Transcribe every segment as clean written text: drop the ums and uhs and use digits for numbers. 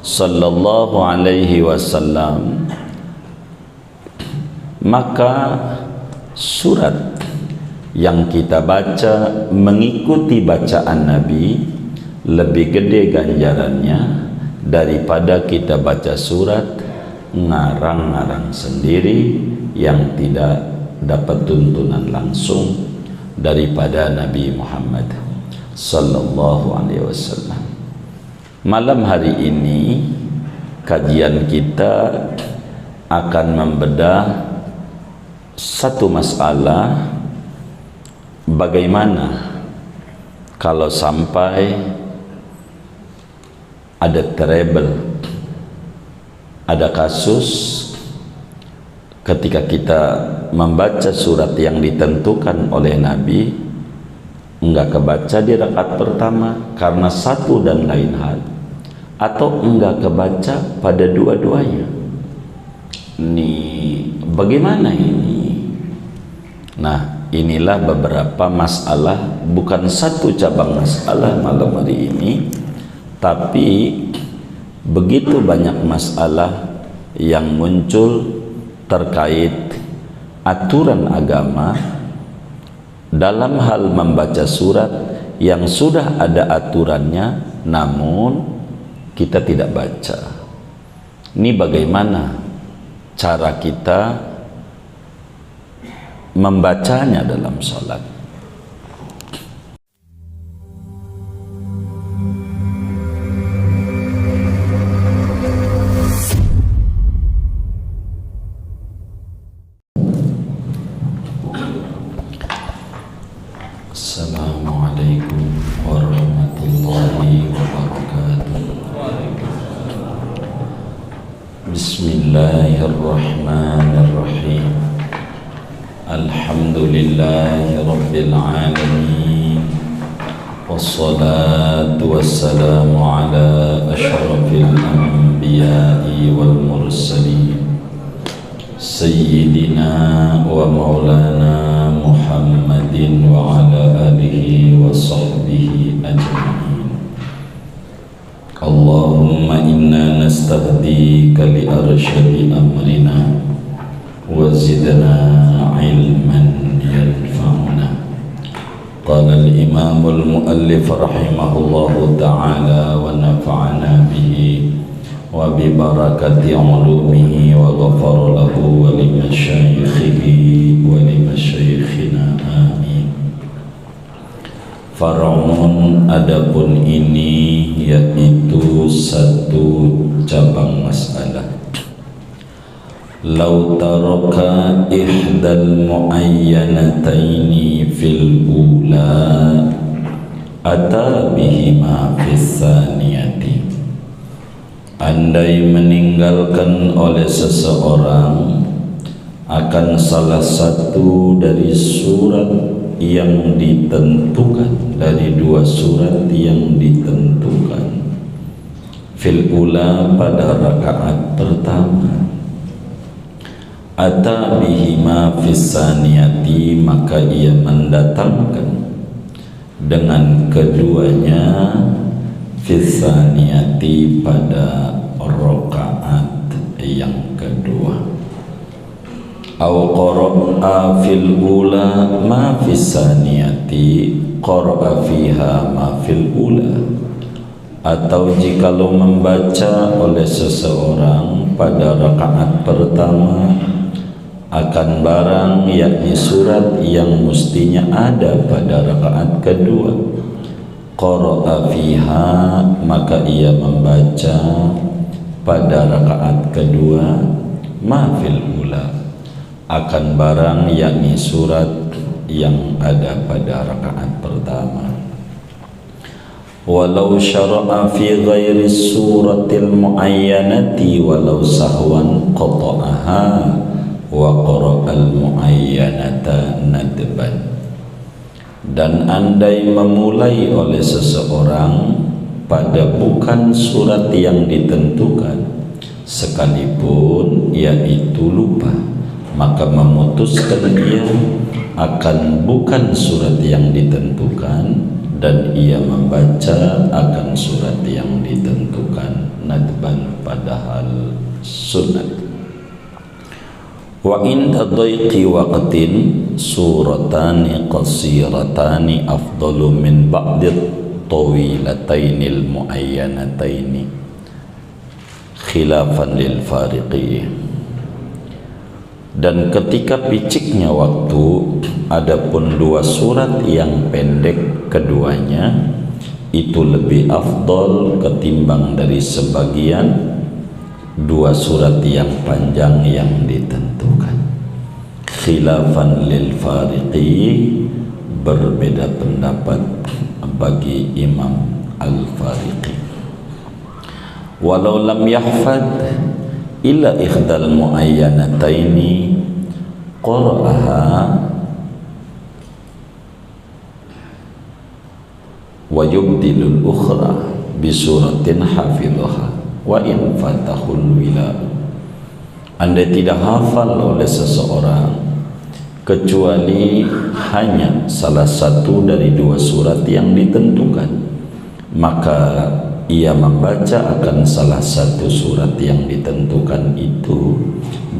sallallahu alaihi wasallam, maka surat yang kita baca mengikuti bacaan Nabi lebih gede ganjarannya daripada kita baca surat ngarang-ngarang sendiri yang tidak dapat tuntunan langsung daripada Nabi Muhammad sallallahu alaihi wasallam. Malam hari ini kajian kita akan membedah satu masalah, bagaimana kalau sampai ada trouble, ada kasus ketika kita membaca surat yang ditentukan oleh Nabi enggak kebaca di rakaat pertama karena satu dan lain hal, atau enggak kebaca pada dua-duanya. Nih, bagaimana ini? Nah, inilah beberapa masalah, bukan satu cabang masalah malam hari ini, tapi begitu banyak masalah yang muncul terkait aturan agama dalam hal membaca surat yang sudah ada aturannya, namun kita tidak baca. Ini bagaimana cara kita membacanya dalam sholat? Assalamualaikum warahmatullahi wabarakatuh. Bismillahirrahmanirrahim. Alhamdulillahi rabbil alamin. Wassalatu wassalamu ala ashrafil anbiya'i wal mursalin, Sayyidina wa maulana Muhammadin wa ala alihi wa sahbihi ajma'in. Allahumma inna nastahdika li arsyadi amrina wa zidna ilman yanfa'una. Qala al-imamul muallif rahimahullahu ta'ala wa nafa'ana bihi wa bi barakati ulumihi wa ghafara lahu wa li masyayikhihi wa li masyayikhina amin. Far'un, adapun ini yaitu satu cabang masalah. Lau taraka ihdal muayyanataini fil ula ata bihima fis saniyati. Andai meninggalkan oleh seseorang akan salah satu dari surat yang ditentukan, dari dua surat yang ditentukan, fil ula, pada rakaat pertama, ata bihima fis saniyati, maka ia mendatangkan dengan keduanya fis saniyati, pada rakaat yang kedua. Au qara'a fil ula ma fis saniyati qara'a fiha ma fil ula, atau jikalau membaca oleh seseorang pada rakaat pertama akan barang yakni surat yang mestinya ada pada rakaat kedua, qara'a fiha, maka ia membaca pada rakaat kedua ma fil ula, akan barang yakni surat yang ada pada rakaat pertama. Walau syara'a fi ghairi suratil muayyanati walau sahwan qata'aha wa qara'al muayyanata nadban. Dan andai memulai oleh seseorang pada bukan surat yang ditentukan, sekalipun ia itu lupa, maka memutuskan ia akan bukan surat yang ditentukan dan ia membaca akan surat yang ditentukan, nadban sunat. Wa inda dhaiqi waqtin suratani qasiratani afdalu min ba'di tawilatainil muayyanataini khilafan lil fariqi. Dan ketika piciknya waktu, adapun dua surat yang pendek keduanya itu lebih afdol ketimbang dari sebagian dua surat yang panjang yang ditentukan. Khilafan lil fariqi, berbeda pendapat bagi Imam Al-Fariqi. Walau lam yahfad illa ikhdal muayyanataini qara'aha wa yubdilul ukhra bisuratin hafidhaha wa in fatahul wila. Andai tidak hafal oleh seseorang kecuali hanya salah satu dari dua surat yang ditentukan, maka ia membaca akan salah satu surat yang ditentukan itu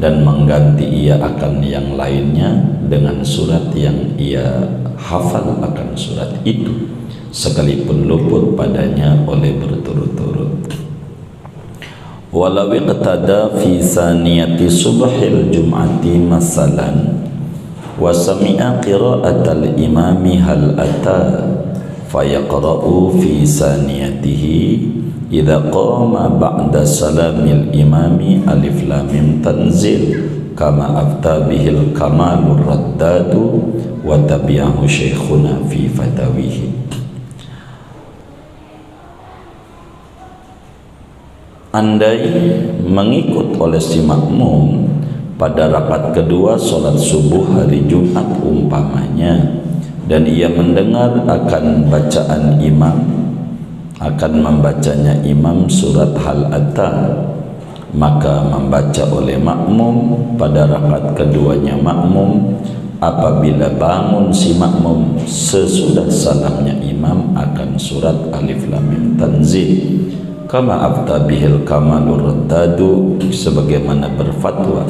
dan mengganti ia akan yang lainnya dengan surat yang ia hafal akan surat itu, sekalipun luput padanya oleh berturut-turut. Walau iqtada fi saniyati subhil jum'ati masalan wa sami'a qira'atal imami hal ata fayaqra'u fi saniyatihi idza qama ba'da salamil imami alif lam mim tanzil kama afta bihil kamalur raddadu wa tabi'ahu syekhuna fi fatawihi. Andai mengikut oleh si makmum pada rakaat kedua solat subuh hari Jumat umpamanya, dan ia mendengar akan bacaan imam, akan membacanya imam surat hal ata, maka membaca oleh makmum pada rakaat keduanya makmum apabila bangun si makmum sesudah salamnya imam akan surat alif lam mim tanzil kama afta bihil kamalur raddadu, sebagaimana berfatwa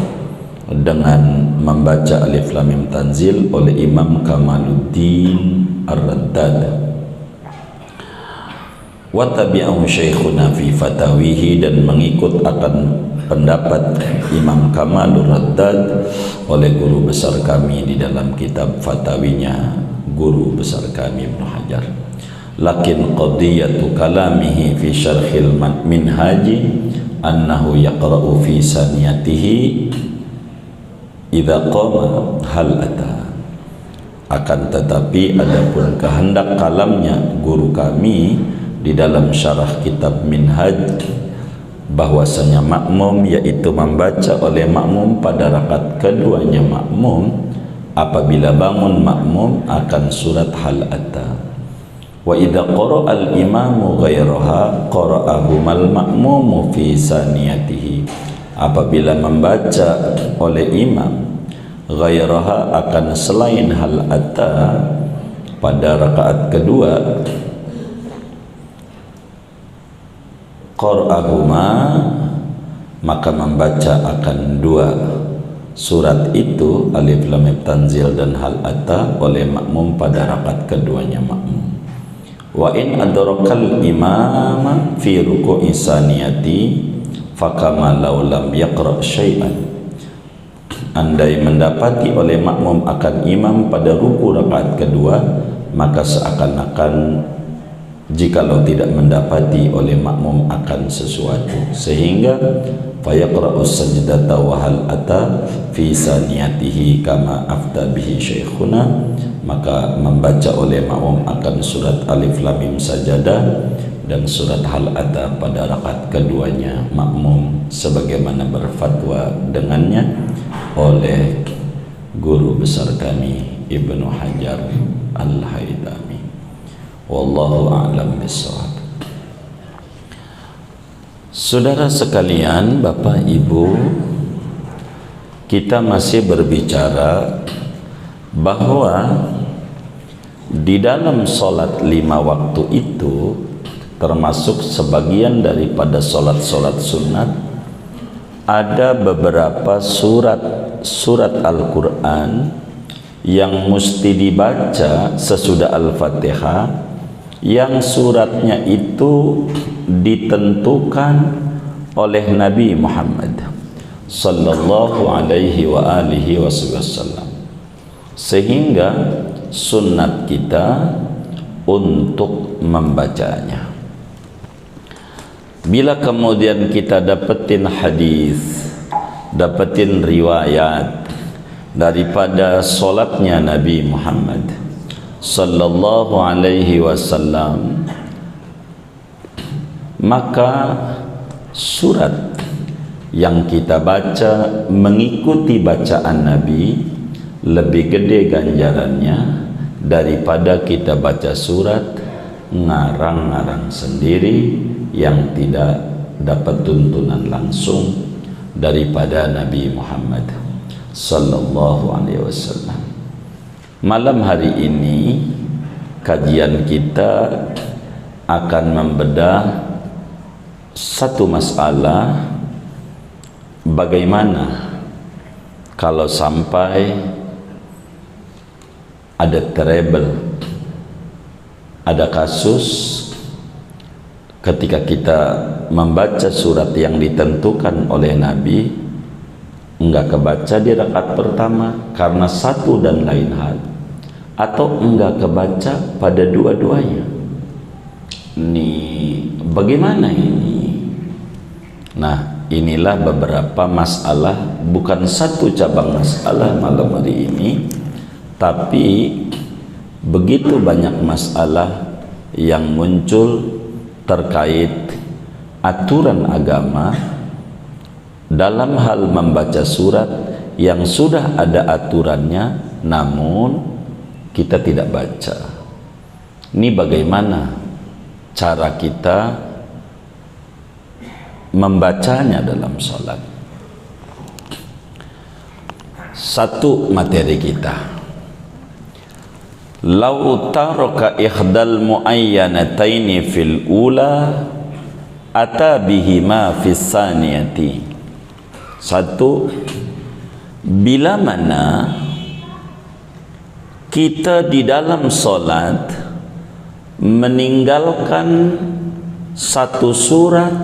dengan membaca alif lam mim tanzil oleh Imam Kamaluddin Ar-Raddad. Wa tabi'ahu syekhuna fi fatawihi, dan mengikut akan pendapat Imam Kamalur Raddad oleh guru besar kami di dalam kitab fatawinya, guru besar kami Ibnu Hajar. Lakin qadiyatu kalamihi fi syarhil minhaji annahu yaqra'u fi saniyatihi idza qama hal ata. Akan tetapi adapun kehendak kalamnya guru kami di dalam syarah kitab Minhaj, bahwasanya makmum yaitu membaca oleh makmum pada rakaat keduanya makmum apabila bangun makmum akan surat hal ata. Wa idza qara'a al-imamu ghairaha qara'ahumal ma'mumu fi saniyatihi, apabila membaca oleh imam ghairaha akan selain hal ata pada rakaat kedua, qara'ahuma, maka membaca akan dua surat itu alif lam mim tanzil dan hal ata oleh makmum pada rakaat keduanya makmum. Wa in adrakal imama fi ruku'i saniyati fakama law lam yaqra' syai'an. Andai mendapati oleh makmum akan imam pada ruku rakaat kedua, maka seakan-akan jikalau tidak mendapati oleh makmum akan sesuatu, sehingga fayaqra'u sajdata wa hal ata fi saniyatihi kama afta bihi syekhuna, maka membaca oleh makmum akan surat alif lam mim sajadah dan surat hal ata pada rakaat keduanya makmum, sebagaimana berfatwa dengannya oleh guru besar kami Ibnu Hajar Al-Haytami. Wallahu a'lam bishawab. Saudara sekalian, Bapak Ibu, kita masih berbicara bahwa di dalam solat 5 waktu itu, termasuk sebagian daripada solat-solat sunat, ada beberapa surat Al-Quran yang mesti dibaca sesudah Al-Fatihah, yang suratnya itu ditentukan oleh Nabi Muhammad sallallahu alaihi wa alihi wasallam, sehingga sunnat kita untuk membacanya. Bila kemudian kita dapetin hadis, dapetin riwayat daripada solatnya Nabi Muhammad sallallahu alaihi wasallam, maka surat yang kita baca mengikuti bacaan Nabi lebih gede ganjarannya daripada kita baca surat ngarang-ngarang sendiri yang tidak dapat tuntunan langsung daripada Nabi Muhammad sallallahu alaihi wasallam. Malam hari ini kajian kita akan membedah satu masalah, bagaimana kalau sampai ada trouble, ada kasus ketika kita membaca surat yang ditentukan oleh Nabi enggak kebaca di rakaat pertama karena satu dan lain hal, atau enggak kebaca pada dua-duanya. Ini bagaimana ini? Nah, inilah beberapa masalah, bukan satu cabang masalah malam hari ini, tapi begitu banyak masalah yang muncul terkait aturan agama dalam hal membaca surat yang sudah ada aturannya, namun kita tidak baca. Ini bagaimana cara kita membacanya dalam sholat? Satu materi kita, lau taraka ikhdal muayyanataini fil ula ata bihima fis saniyati. Satu, bila mana kita di dalam sholat meninggalkan satu surat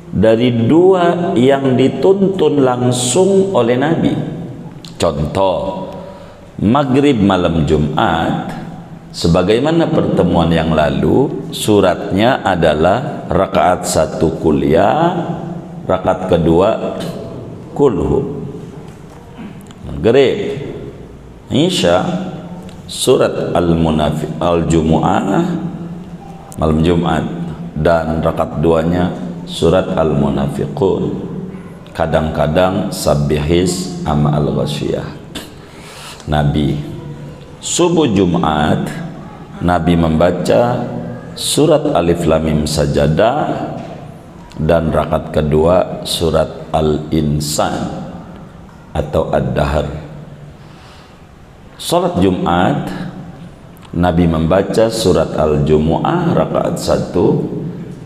dari dua yang dituntun langsung oleh Nabi. Contoh, maghrib malam Jumat, sebagaimana pertemuan yang lalu, suratnya adalah rakaat satu kuliah, rakaat kedua kulhu. Maghrib, Isya, surat Al-Jumu'ah malam Jumat, dan rakaat duanya surat Al-Munafiqun. Kadang-kadang Sabbihis ama Al-Ghasyiyah. Nabi subuh Jumat, Nabi membaca surat Alif Lam Mim Sajadah, dan rakaat kedua surat Al-Insan atau Ad-Dahr. Salat Jumat, Nabi membaca surat Al-Jumu'ah rakaat 1,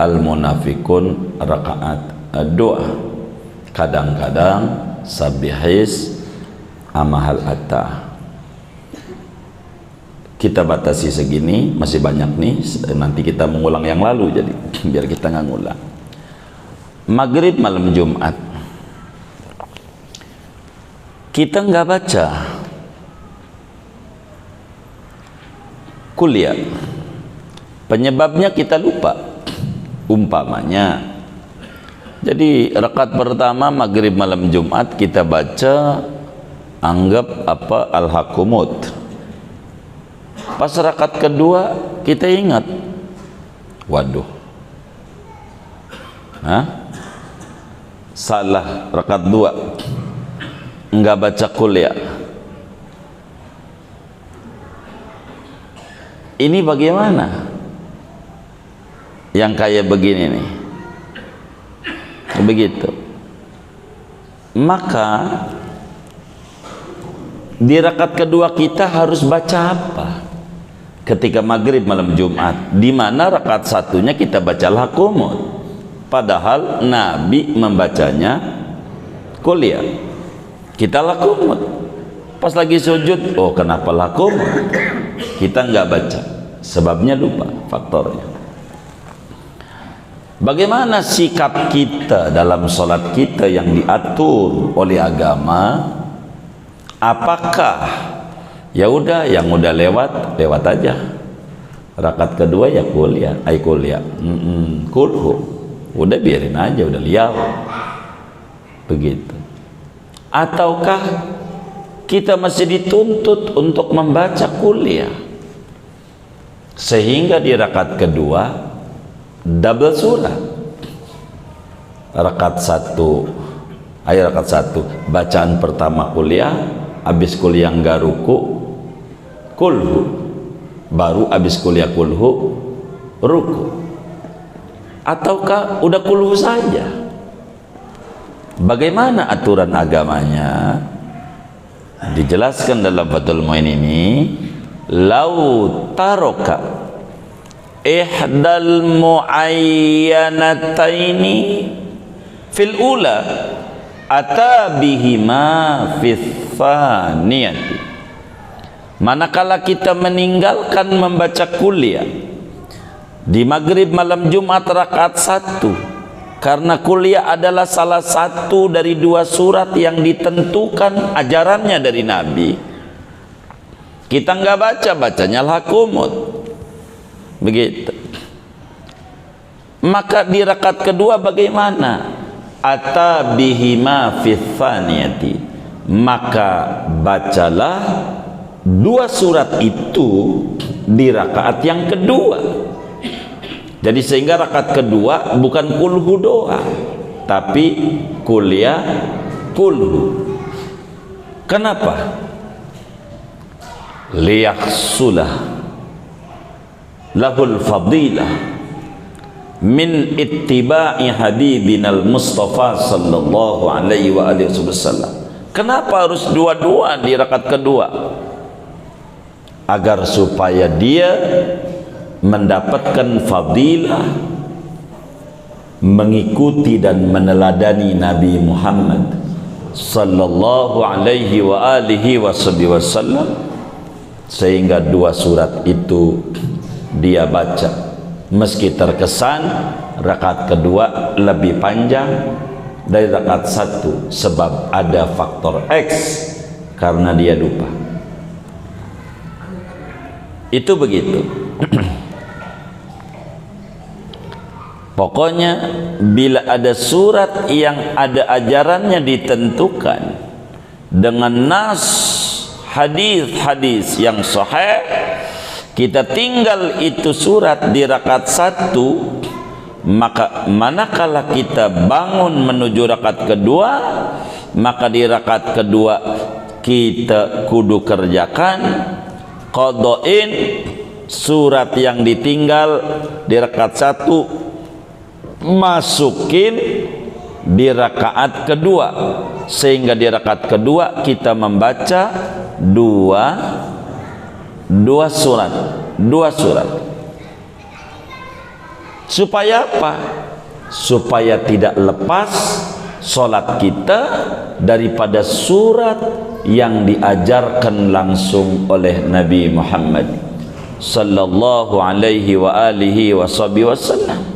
Al-Munafiqun rakaat 2. Kadang-kadang Sabbihis amahal atta. Kita batasi segini, masih banyak nih, nanti kita mengulang yang lalu, jadi biar kita nggak ngulang. Maghrib malam Jumat, kita nggak baca kuliah, penyebabnya kita lupa. Umpamanya, jadi rakaat pertama maghrib malam Jumat kita baca, anggap apa, Al-Hakumut. Pas rakaat kedua kita ingat, waduh, salah, rakaat 2 enggak baca kuliah. Ini bagaimana? Yang kayak begini nih, begitu. Maka di rakaat kedua kita harus baca apa? Ketika maghrib malam Jumat, di mana rakaat satunya kita baca Al-Hakumut, padahal Nabi membacanya kuliah. Kita lakumut. Pas lagi sujud, oh kenapa lakumut? Kita nggak baca. Sebabnya lupa, faktornya. Bagaimana sikap kita dalam sholat kita yang diatur oleh agama? Apakah ya udah yang udah lewat aja, rakaat kedua ya kuliah, kulhu, udah biarin aja, udah liar, begitu? Ataukah kita masih dituntut untuk membaca kuliah sehingga di rakaat kedua double surat, rakaat satu bacaan pertama kuliah, habis kuliah enggak ruku kulhu, baru habis kuliah kulhu ruku. Ataukah udah kulhu saja? Bagaimana aturan agamanya? Dijelaskan dalam Fathul Muin ini, lau taroka ihdal muayyanataini fil ula ata bihima fis tsaniyati. Manakala kita meninggalkan membaca kuliah di maghrib malam Jumat rakaat 1, karena kuliah adalah salah satu dari 2 surat yang ditentukan ajarannya dari Nabi, kita nggak baca, bacanya lakumut, begitu. Maka di rakaat kedua bagaimana? Ata bihima fis tsaniyati, maka bacalah 2 surat itu di rakaat yang kedua. Jadi sehingga rakaat kedua bukan kulhu doa, tapi kuliah kulhu. Kenapa? Liyahsulah lahul fadilah min ittiba'i habibinal Mustafa sallallahu alaihi wa alihi wasallam. Kenapa harus dua-dua di rakaat kedua? Agar supaya dia mendapatkan fadilah mengikuti dan meneladani Nabi Muhammad sallallahu alaihi wa alihi wasallam, sehingga 2 surat itu dia baca, meski terkesan rakaat kedua lebih panjang dari rakaat 1 sebab ada faktor X karena dia lupa. Itu begitu. Pokoknya bila ada surat yang ada ajarannya ditentukan dengan nas hadis-hadis yang sahih, kita tinggal itu surat di rakaat 1, maka manakala kita bangun menuju rakaat kedua, maka di rakaat kedua kita kudu kerjakan qada'in surat yang ditinggal di rakaat 1, masukin di rakaat kedua, sehingga di rakaat kedua kita membaca dua surat. Supaya apa? Supaya tidak lepas solat kita daripada surat yang diajarkan langsung oleh Nabi Muhammad sallallahu alaihi wa alihi wasallam.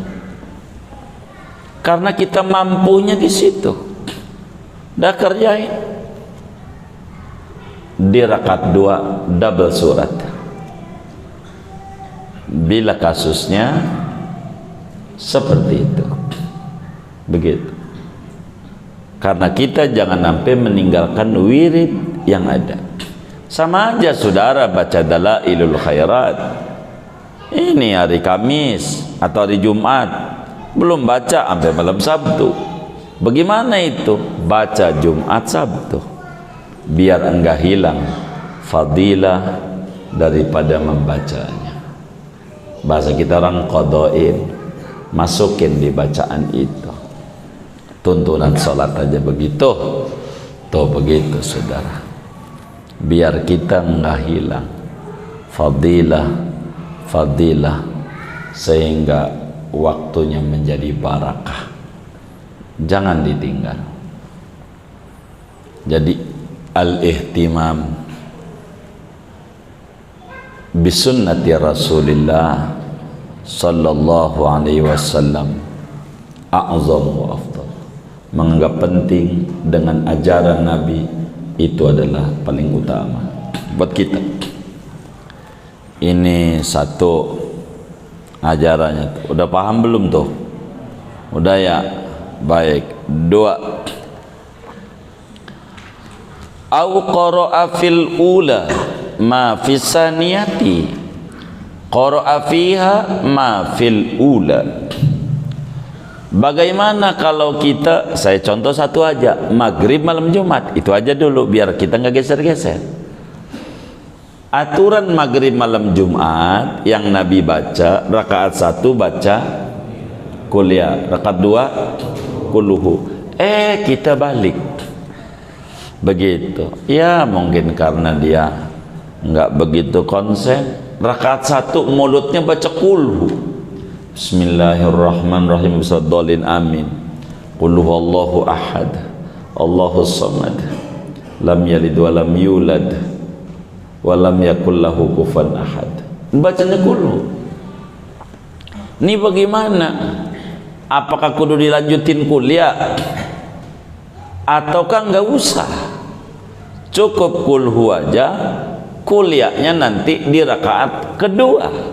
Karena kita mampunya di situ, dah kerjain di rakaat 2 double surat. Bila kasusnya seperti itu, begitu. Karena kita jangan sampai meninggalkan wirid yang ada. Sama aja saudara baca Dalailul Khairat ini hari Kamis atau hari Jumat, belum baca sampai malam Sabtu. Bagaimana itu? Baca Jumat Sabtu, biar enggak hilang fadilah daripada membacanya. Bahasa kita orang qada'in, masukin di bacaan itu. Tuntunan salat aja begitu. Tuh begitu saudara, biar kita enggak hilang fadilah sehingga waktunya menjadi barakah. Jangan ditinggal. Jadi al-ihtimam bisunnati Rasulillah sallallahu alaihi wasallam a'zam wa afdal. Menganggap penting dengan ajaran Nabi itu adalah paling utama buat kita. Ini satu ajarannya. Udah paham belum tuh? Udah ya? Baik. Dua, au qara'a fil ula ma fis saniyati qara'a fiha ma fil ula. Bagaimana kalau kita, saya contoh satu aja, maghrib malam Jumat, itu aja dulu biar kita nggak geser-geser. Aturan maghrib malam Jumat yang Nabi baca, rakaat 1 baca kuliah, rakaat 2 kuluhu. Kita balik begitu. Ya mungkin karena dia nggak begitu konsen. Rakaat 1 mulutnya baca kulhu. Bismillahirrahmanirrahim. Bismillahirrahmanirrahim. Amin. Qul huwallahu ahad, Allahus samad, lam yalid wa lam yulad wa lam yakul lahu kufuwan ahad. Bacanya kulhu. Ini bagaimana? Apakah kudu dilanjutin kuliah ataukah nggak usah? Cukup kulhu aja, kuliahnya nanti di rakaat kedua.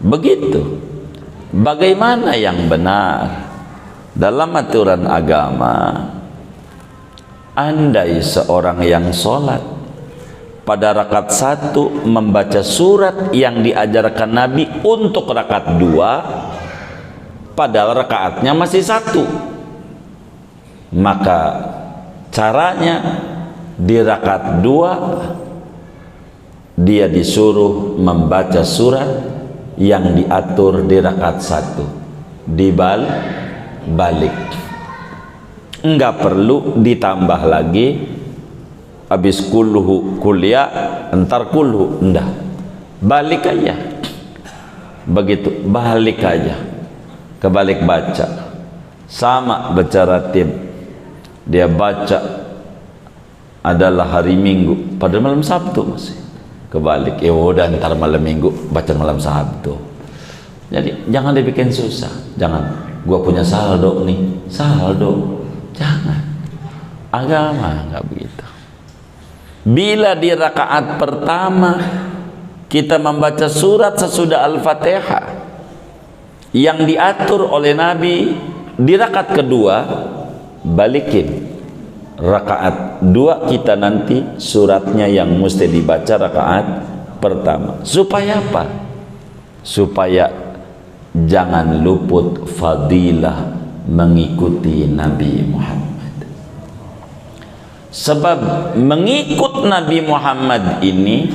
Begitu. Bagaimana yang benar? Dalam aturan agama, andai seorang yang sholat pada rakaat 1 membaca surat yang diajarkan Nabi untuk rakaat 2, padahal rakaatnya masih 1, maka caranya di rakaat 2 dia disuruh membaca surat yang diatur di rakaat 1, balik, enggak perlu ditambah lagi. Habis kulhu kuliah entar kulhu, enggak, balik aja begitu, balik aja, kebalik baca sama, baca ratib. Dia baca adalah hari Minggu pada malam Sabtu masih kebalik, ya udah ntar malam Minggu baca malam Sabtu. Jadi jangan dibikin susah. Jangan, gua punya saldo nih, saldo, jangan. Agama nggak begitu. Bila di rakaat pertama kita membaca surat sesudah Al-Fatihah yang diatur oleh Nabi, di rakaat kedua balikin. Rakaat 2 kita nanti suratnya yang mesti dibaca rakaat pertama. Supaya apa? Supaya jangan luput fadilah mengikuti Nabi Muhammad. Sebab mengikut Nabi Muhammad ini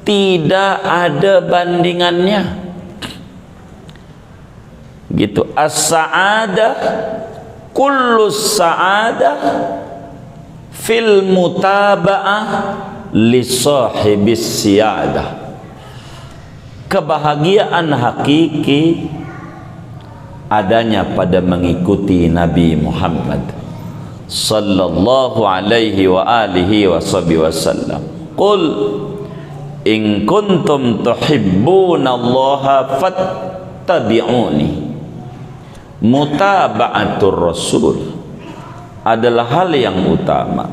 tidak ada bandingannya. Gitu. As-sa'adah, kullu sa'adah fil mutaba'ah li sahibis siyadah. Kebahagiaan hakiki adanya pada mengikuti Nabi Muhammad sallallahu alaihi wa alihi wasallam. Qul in kuntum tuhibbunallaha fattabi'uni. Mutaba'atur Rasul adalah hal yang utama.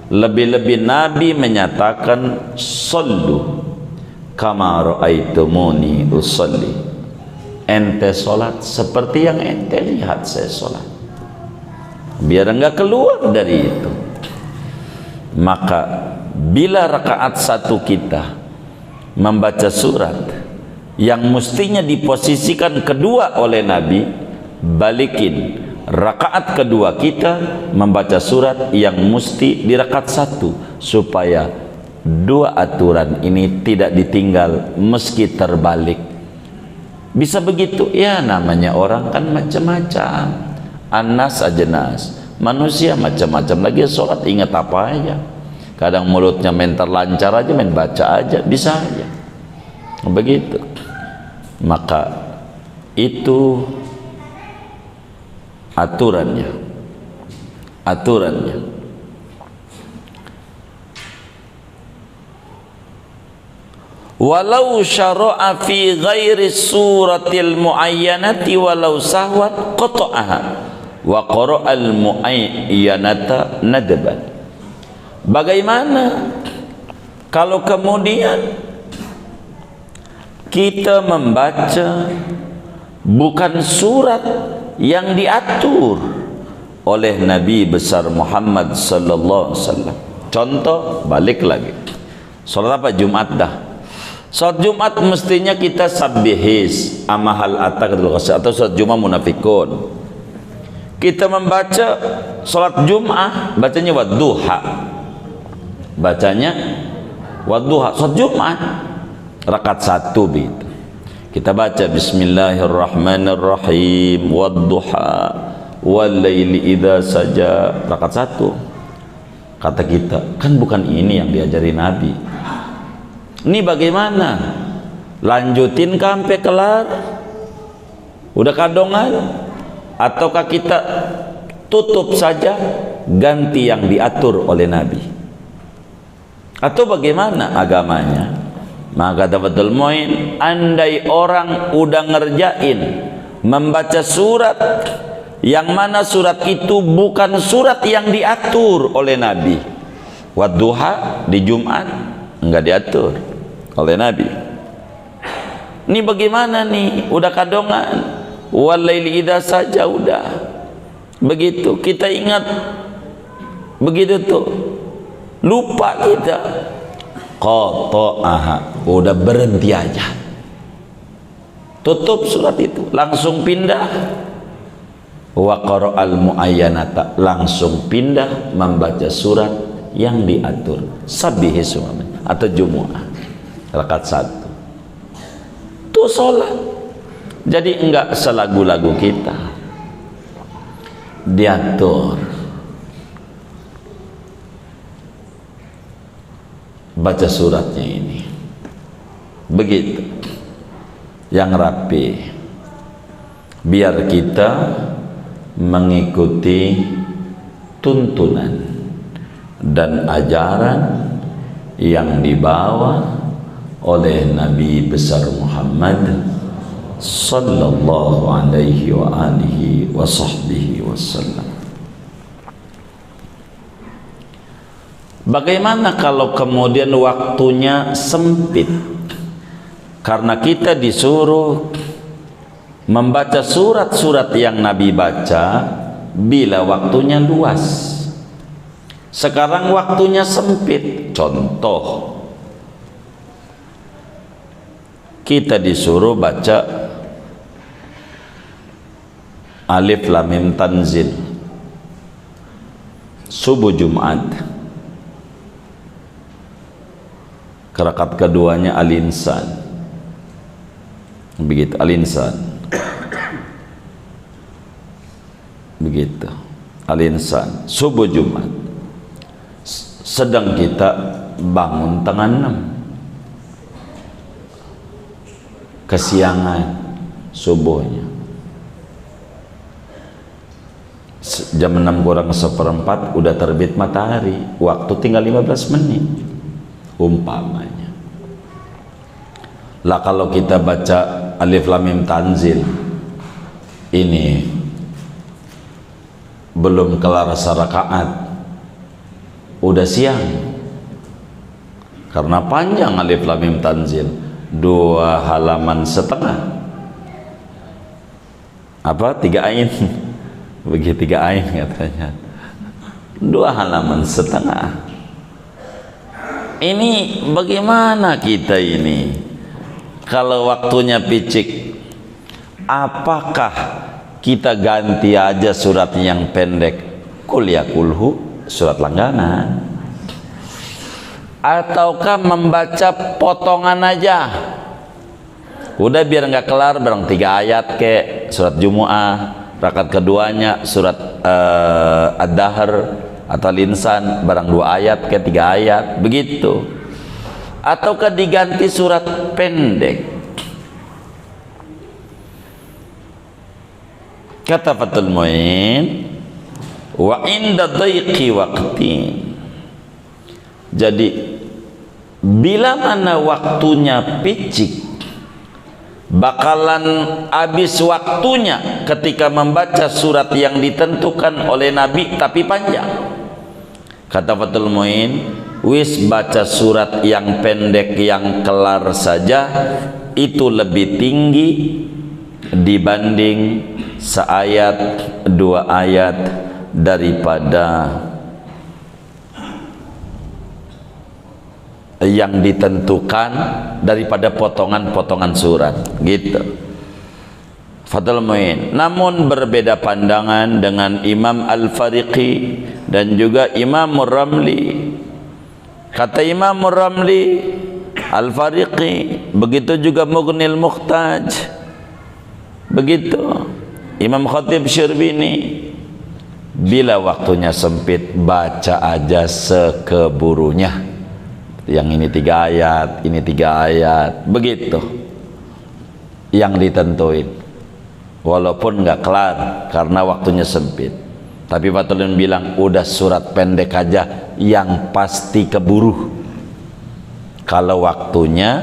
Lebih-lebih Nabi menyatakan sallu kama ra'aitumuni usalli. Ente solat seperti yang ente lihat saya solat. Biar enggak keluar dari itu. Maka bila rakaat 1 kita membaca surat yang mestinya diposisikan kedua oleh Nabi, balikin rakaat kedua kita membaca surat yang mesti di rakaat 1, supaya 2 aturan ini tidak ditinggal meski terbalik. Bisa begitu ya, namanya orang kan macam-macam, anas ajenas, manusia macam-macam. Lagi sholat ingat apa aja, kadang mulutnya main terlancar aja, main baca aja, bisa aja begitu. Maka itu aturannya. aturannya. Walau syara'a fi ghairi suratil muayyanati walau sahwan qata'aha wa qara'al muayyanata nadban. Bagaimana kalau kemudian kita membaca bukan surat yang diatur oleh Nabi besar Muhammad sallallahu alaihi wasallam? Contoh, balik lagi. Salat apa? Jumat dah. Salat Jumat mestinya kita sabbihis amahal atak atau salat Jumat munafikun. Kita membaca salat Jumat bacanya wadduha. Bacanya wadduha salat Jumat rakaat 1 begitu. Kita baca bismillahirrahmanirrahim wadduha wal laili idza saja rakaat 1. Kata kita, kan bukan ini yang diajari Nabi. Ini bagaimana? Lanjutin sampai kelar? Udah kadongan? Ataukah kita tutup saja, ganti yang diatur oleh Nabi? Atau bagaimana agamanya? Maka Fathul Muin, andai orang udah ngerjain membaca surat yang mana surat itu bukan surat yang diatur oleh Nabi. Wadduha di Jumat enggak diatur oleh Nabi. Ini bagaimana nih? Udah kadongan. Walaili idza saja udah. Begitu kita ingat begitu tuh. Lupa kita. Qata'aha, udah berhenti aja. Tutup surat itu, langsung pindah. Wa qara'al muayyanata, langsung pindah membaca surat yang diatur. Sabbihis atau Jumu'ah rakaat 1 itu sholat. Jadi enggak selagu-lagu kita diatur. Baca suratnya ini begitu yang rapi, biar kita mengikuti tuntunan dan ajaran yang dibawa oleh Nabi besar Muhammad sallallahu alaihi wa alihi wa sahbihi wasallam. Bagaimana kalau kemudian waktunya sempit? Karena kita disuruh membaca surat-surat yang Nabi baca bila waktunya luas. Sekarang waktunya sempit. Contoh, kita disuruh baca Alif Lam Mim Tanzil subuh Jumat. Rakaat keduanya Al-Insan. Begitu Al-Insan. Begitu Al-Insan subuh Jumat. Sedang kita bangun tengah 6 kesiangan subuhnya, jam 6 kurang seperempat udah terbit matahari, waktu tinggal 15 menit umpamanya. Lah kalau kita baca Alif Lam Mim Tanzil ini belum kelar serakaat udah siang, karena panjang Alif Lam Mim Tanzil 2 halaman setengah, apa 3 ain begitu 3 ain katanya, 2 halaman setengah. Ini bagaimana kita ini kalau waktunya picik? Apakah kita ganti aja surat yang pendek, Qul ya kulhu, surat langganan, ataukah membaca potongan aja? Udah biar nggak kelar barang 3 ayat ke surat Jumu'ah, rakaat keduanya surat Ad-Dahr atau Al-Insan barang 2 ayat ke 3 ayat begitu, ataukah diganti surat pendek? Kata Fathul Muin, wa inda dhaiqi waqti. Jadi bila mana waktunya picik, bakalan habis waktunya ketika membaca surat yang ditentukan oleh Nabi tapi panjang. Kata Fathul Muin, wis baca surat yang pendek yang kelar saja itu lebih tinggi dibanding seayat dua ayat daripada yang ditentukan, daripada potongan-potongan surat gitu. Fathul Muin. Namun berbeda pandangan dengan Imam Al-Fariqi dan juga Imam Ramli. Kata Imam Ramli, Al-Fariqi, begitu juga Mughnil Muhtaj, begitu Imam Khatib Syrbini, bila waktunya sempit baca aja sekeburunya. Yang ini 3 ayat, ini 3 ayat, begitu yang ditentuin. Walaupun nggak kelar karena waktunya sempit, tapi Fathul bilang udah surat pendek aja yang pasti keburu. Kalau waktunya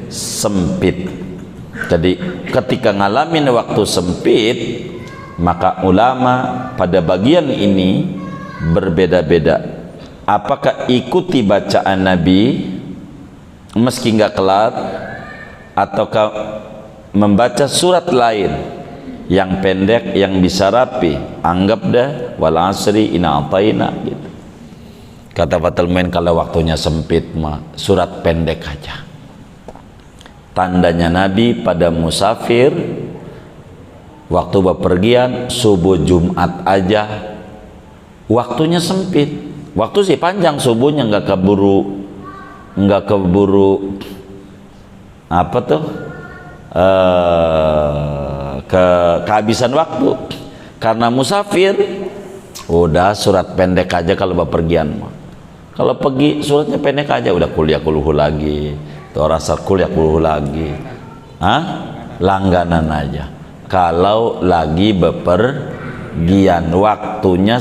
sempit. Jadi ketika ngalamin waktu sempit, maka ulama pada bagian ini berbeda-beda. Apakah ikuti bacaan Nabi meski nggak kelar, ataukah membaca surat lain yang pendek yang bisa rapi? Anggap dah wal asri inna ataina gitu. Kata Fathul Muin, kalau waktunya sempit mah surat pendek aja. Tandanya Nabi pada musafir waktu bepergian subuh Jumat aja waktunya sempit. Waktu sih panjang, subuhnya nggak keburu apa tuh kehabisan waktu karena musafir. Udah surat pendek aja kalau bepergian mah. Kalau pergi suratnya pendek aja, udah kuliah lagi, tuh rasa kuliah lagi, langganan aja. Kalau lagi bepergian waktunya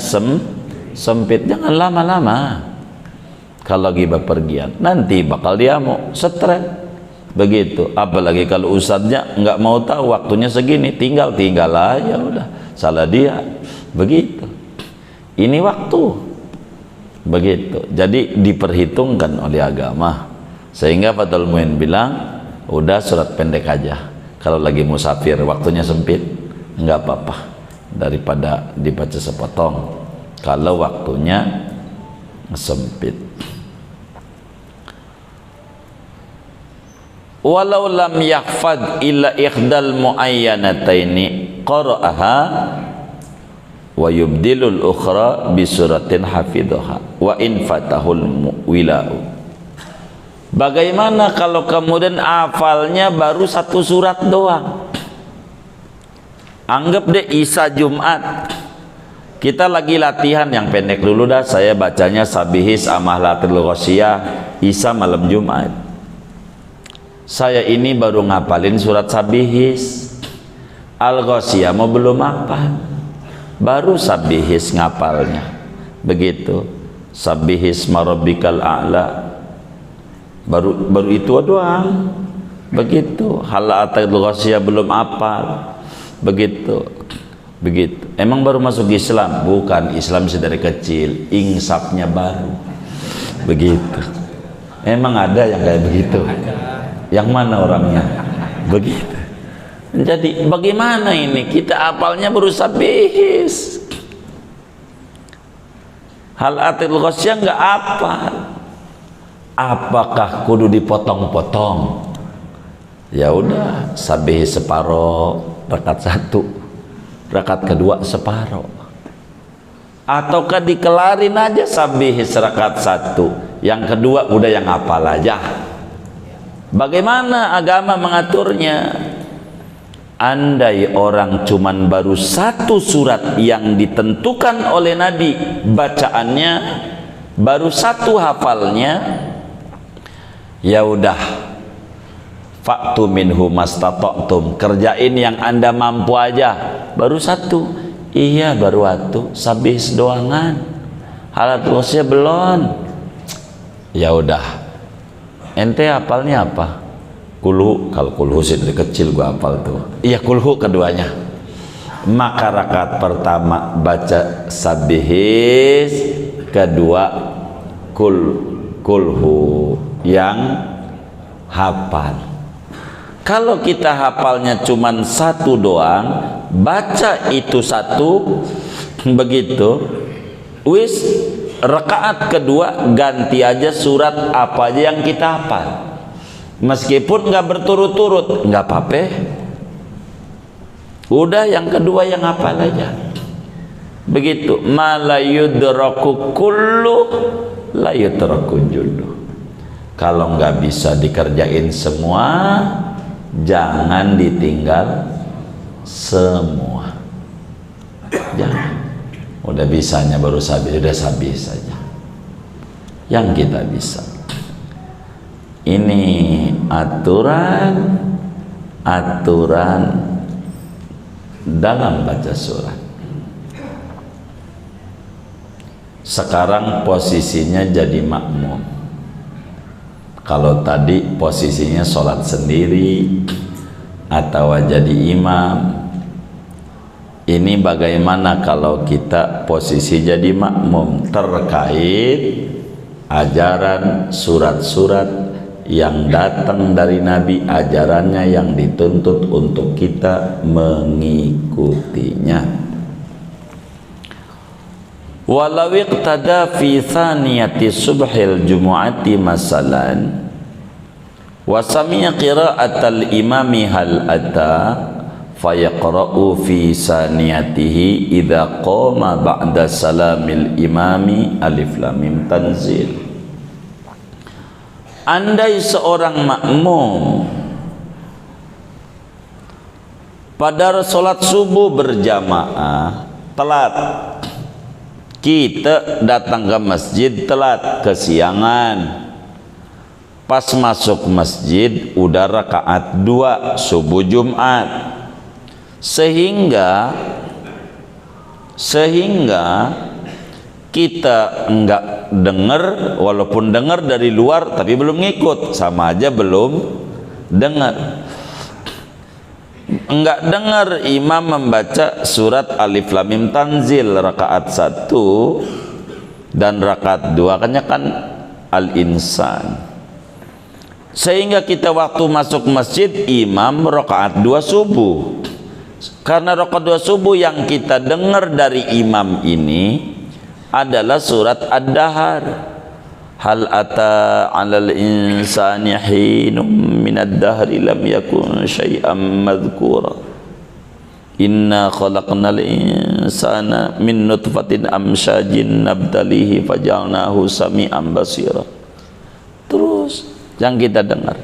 sempit, jangan lama-lama. Kalau lagi bepergian nanti bakal dia mau stres begitu. Apalagi kalau ustadznya nggak mau tahu waktunya segini, tinggal aja, udah salah dia begitu. Ini waktu begitu, jadi diperhitungkan oleh agama. Sehingga Fathul Muin bilang udah surat pendek aja kalau lagi musafir waktunya sempit, nggak apa-apa daripada dibaca sepotong kalau waktunya sempit. Walau lam yahfad illa ikhdal muayyanataini qara'aha wa yubdilul ukhra bi suratin hafidhaha wa in fatahul wilau. Bagaimana kalau kemudian hafalnya baru 1 surat doang? Anggap deh Isa Jumat, kita lagi latihan yang pendek dulu dah, saya bacanya Sabihis Amahlatil Ghasyiyah Isa malam Jumat. Saya ini baru ngapalin surat Sabihis, Al-Ghasyiyah mau belum hafal, baru Sabihis ngapalnya. Begitu Sabihis Marabbikal A'la, baru itu doang. Begitu Halatil Ghasyiyah belum hafal. Begitu. Emang baru masuk Islam? Bukan, Islam sedari kecil, insafnya baru. Begitu. Emang ada yang kayak begitu? Yang mana orangnya? Begitu. Jadi bagaimana ini? Kita hafalnya baru Sabihis, Halatil Ghasyiyah nggak hafal. Apakah kudu dipotong-potong? Ya udah, Sabihis separoh, rakaat 1, rakaat kedua separoh. Ataukah dikelarin aja Sabihis rakaat 1, yang kedua udah yang hafal aja. Bagaimana agama mengaturnya? Andai orang cuman baru 1 surat yang ditentukan oleh Nabi bacaannya, baru 1 hafalnya, ya udah, fa'tu minhu mastata'tum, kerjain yang Anda mampu aja. Baru 1, Iya baru atuh sabis doangan. Halatul Ghasyiyah belum. Ya udah. Ente hafalnya apa? Kulhu. Kalau kulhu sih dari kecil gua hafal tuh. Iya kulhu keduanya. Maka rakaat pertama baca sabihis, kedua kulhu yang hafal. Kalau kita hafalnya cuman satu doang, baca itu satu, begitu, wis rakaat kedua ganti aja surat apa aja yang kita hafal. Meskipun nggak berturut-turut, nggak apa-apa. Udah yang kedua yang hafal aja. Begitu, malayudraku kullu la yutraku jullu. Kalau nggak bisa dikerjain semua, jangan ditinggal semua. Jangan. Udah bisanya baru sabis, udah sabis saja. Yang kita bisa. Ini aturan dalam baca surat. Sekarang posisinya jadi makmum. Kalau tadi posisinya sholat sendiri atau jadi imam, ini bagaimana kalau kita posisi jadi makmum terkait ajaran surat-surat yang datang dari Nabi, ajarannya yang dituntut untuk kita mengikutinya. Walau iqtada fi thaniyati subhil jumu'ati masalan wa sami'a qira'atal imami hal ata fayaqra'u fi saniyatihi idza qama ba'da salamil imami alif lam mim tanzil. Andai seorang makmum pada salat subuh berjamaah telat, kita datang ke masjid telat, kesiangan, pas masuk masjid udah rakaat 2 subuh Jumat, sehingga kita enggak dengar, walaupun dengar dari luar tapi belum ngikut, sama aja belum dengar. Enggak dengar imam membaca surat Alif Lam Mim Tanzil rakaat 1 dan rakaat 2 kan Al-Insan, sehingga kita waktu masuk masjid imam rakaat 2 subuh. Karena rakaat 2 subuh yang kita dengar dari imam ini adalah surat Ad-Dahr. Hal ata 'alal insani hinum minad dahri lam yakun syai'an madhkura. Inna khalaqnal insana min nutfatin amsyajin nabtalihi faja'alnahu sami'an basira. Terus yang kita dengar.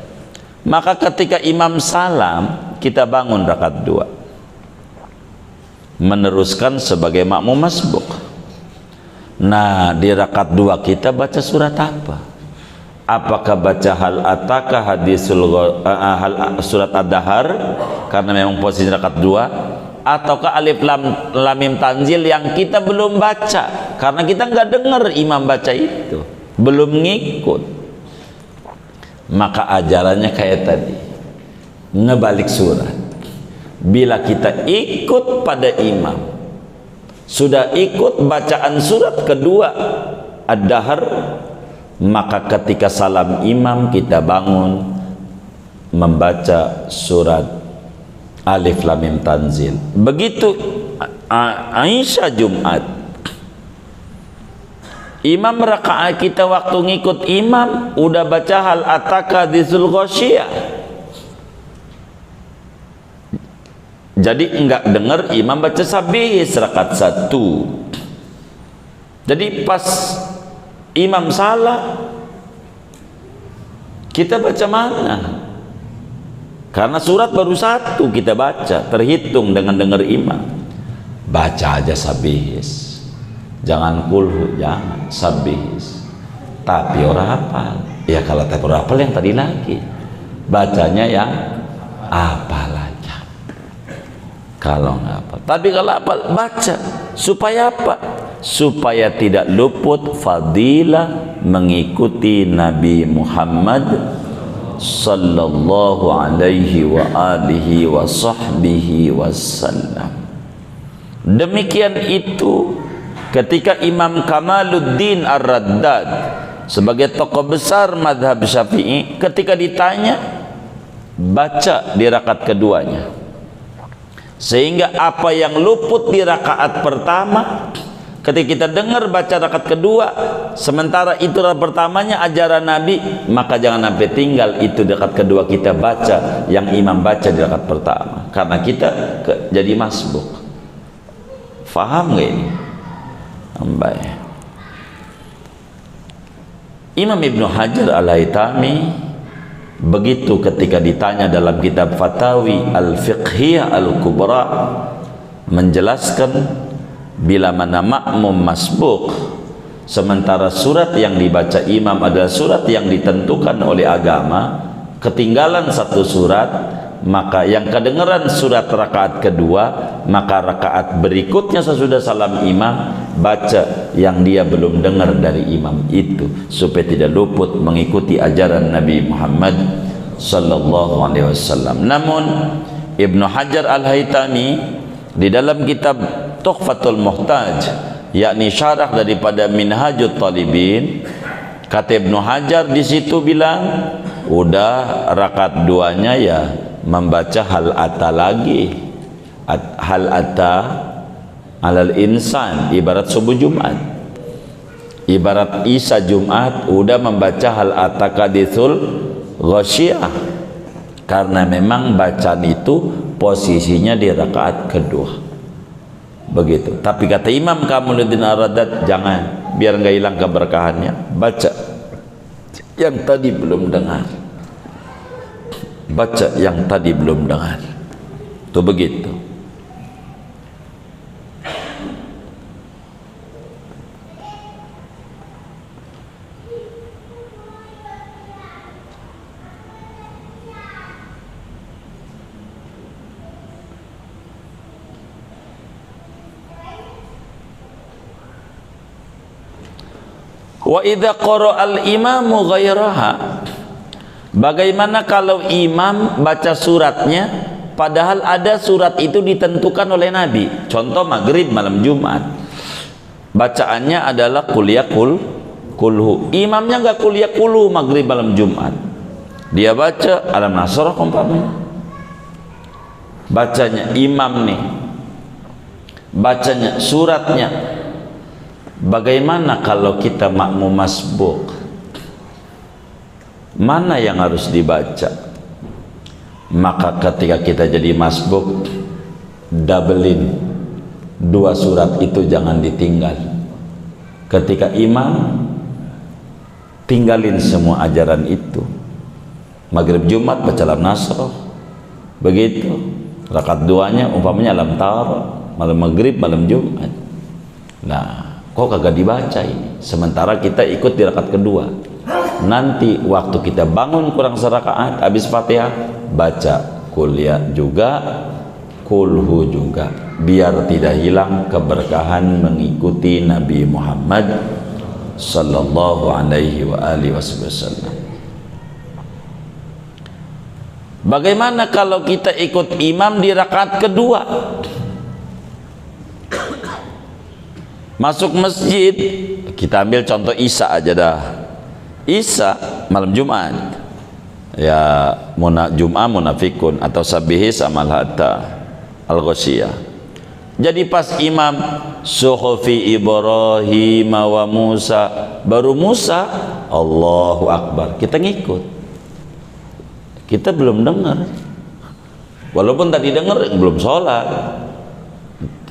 Maka ketika imam salam, kita bangun rakaat 2. Meneruskan sebagai makmum masbuk. Nah, di rakaat 2 kita baca surat apa? Apakah baca hal ataka surat Ad-Dahr karena memang posisi rakaat 2, ataukah Alif Lam Mim Tanzil yang kita belum baca karena kita nggak dengar imam baca itu, belum ngikut. Maka ajarannya kayak tadi, ngebalik surat. Bila kita ikut pada imam, sudah ikut bacaan surat kedua Ad-Dahr, maka ketika salam imam kita bangun membaca surat Alif Lam Mim Tanzil. Begitu Aisyah Jumat, imam rakaat kita waktu ngikut imam udah baca hal ataka dzul ghasyiyah. Jadi enggak dengar imam baca sabihis rakaat 1. Jadi pas imam salah, kita baca mana? Karena surat baru 1 kita baca, terhitung dengan dengar imam. Baca aja sabihis. Jangan kulhu, jangan sabihis. Tapi orang hafal. Ya kalau tapi orang hafal yang tadi lagi. Bacanya yang hafal aja. Kalau nggak apa, tapi kalau apa, baca. Supaya apa? Supaya tidak luput fadilah mengikuti Nabi Muhammad sallallahu alaihi wa alihi wa sahbihi wasallam. Demikian itu ketika Imam Kamaluddin Ar-Raddad sebagai tokoh besar mazhab Syafi'i, ketika ditanya, baca di rakaat keduanya. Sehingga apa yang luput di rakaat pertama, ketika kita dengar baca rakaat kedua, sementara itu rakaat pertamanya ajaran Nabi, maka jangan sampai tinggal itu di rakaat kedua kita baca yang imam baca di rakaat pertama, karena kita jadi masbuk. Faham nggak ini? Baik. Imam Ibnu Hajar Al-Haytami begitu ketika ditanya dalam kitab Fatawi Al-Fiqhiyah Al-Kubra, menjelaskan bila mana makmum masbuk sementara surat yang dibaca imam adalah surat yang ditentukan oleh agama, ketinggalan satu surat, maka yang kedengaran surat rakaat kedua, maka rakaat berikutnya sesudah salam imam baca yang dia belum dengar dari imam itu, supaya tidak luput mengikuti ajaran Nabi Muhammad sallallahu alaihi wasallam. Namun Ibnu Hajar Al-Haytami di dalam kitab Tuhfatul Muhtaj, yakni syarah daripada Minhajut Talibin, kata Ibnu Hajar di situ bilang, udah rakaat duanya ya membaca hal ata lagi, hal ata alal insan, ibarat subuh Jumat, ibarat Isya Jumat, udah membaca hal ata kadithul ghasyiyah, karena memang bacaan itu posisinya di rakaat kedua. Begitu. Tapi kata Imam Kamaluddin Ar-Raddad, jangan, biar nggak hilang keberkahannya, baca yang tadi belum dengar, baca yang tadi belum dengar. Itu begitu. Wa idza qara'al imamu ghairaha, bagaimana kalau imam baca suratnya padahal ada surat itu ditentukan oleh Nabi? Contoh maghrib malam Jumat, bacaannya adalah qul ya kulhu, imamnya enggak qul ya kulhu maghrib malam Jumat, dia baca alam nasrah umpamanya, bacanya imam nih, bacanya suratnya. Bagaimana kalau kita makmum masbuk? Mana yang harus dibaca? Maka ketika kita jadi masbuk, doublein dua surat itu, jangan ditinggal. Ketika imam, tinggalin semua ajaran itu. Maghrib Jumat baca alam nasrah, begitu. Rakaat duanya umpamanya alam tar, malam maghrib malam Jumat. Nah, kok kagak dibaca ini, sementara kita ikut di rakaat kedua. Nanti waktu kita bangun kurang serakaat habis Fatihah, baca kuliah juga, kulhu juga, biar tidak hilang keberkahan mengikuti Nabi Muhammad sallallahu alaihi wa alihi wasallam. Bagaimana kalau kita ikut imam di rakaat kedua? Masuk masjid, kita ambil contoh Isya aja dah. Isya malam Jumat, ya Jum'ah munafikun atau sabihis amal hatta al-ghasyiyah. Jadi pas imam suhufi Ibrahim wa Musa, baru Musa Allahu Akbar, kita ngikut. Kita belum dengar, walaupun tadi dengar belum sholat,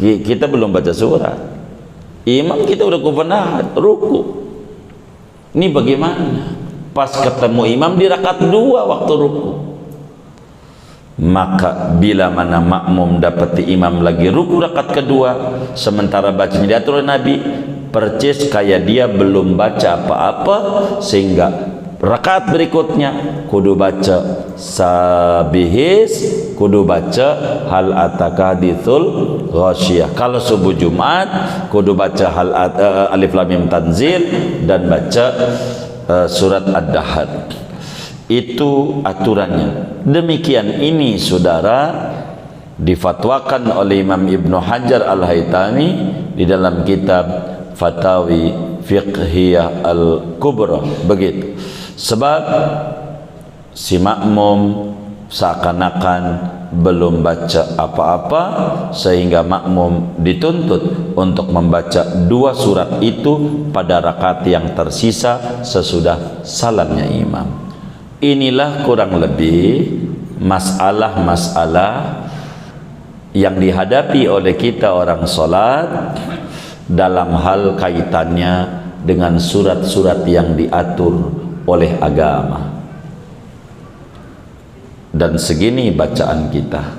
kita belum baca surat. Imam kita udah kufanat, ruku. Ini bagaimana? Pas ketemu imam di rakaat dua waktu ruku. Maka bila mana makmum dapati imam lagi ruku rakaat kedua, sementara bacanya diatur oleh Nabi, percis kayak dia belum baca apa-apa, sehingga Rakaat berikutnya kudu baca sabihis, kudu baca hal ataka hadithul ghasyiyah. Kalau subuh Jumat kudu baca alif lam mim tanzil dan baca surat ad-dahr. Itu aturannya. Demikian ini saudara difatwakan oleh Imam Ibnu Hajar Al-Haytami di dalam kitab Fatawi Fiqhiyah Al-Kubra. Begitu. Sebab si makmum seakan-akan belum baca apa-apa, sehingga makmum dituntut untuk membaca 2 surat itu pada rakaat yang tersisa sesudah salamnya imam. Inilah kurang lebih masalah-masalah yang dihadapi oleh kita orang salat dalam hal kaitannya dengan surat-surat yang diatur oleh agama. Dan segini bacaan kita.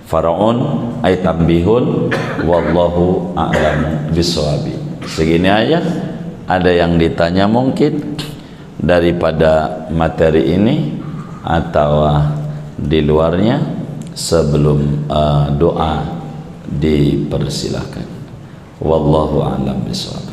Faraun ay tambihun wallahu a'lam biswabi. Segini aja. Ada yang ditanya mungkin daripada materi ini atau di luarnya, sebelum doa dipersilakan. Wallahu a'lam biswab.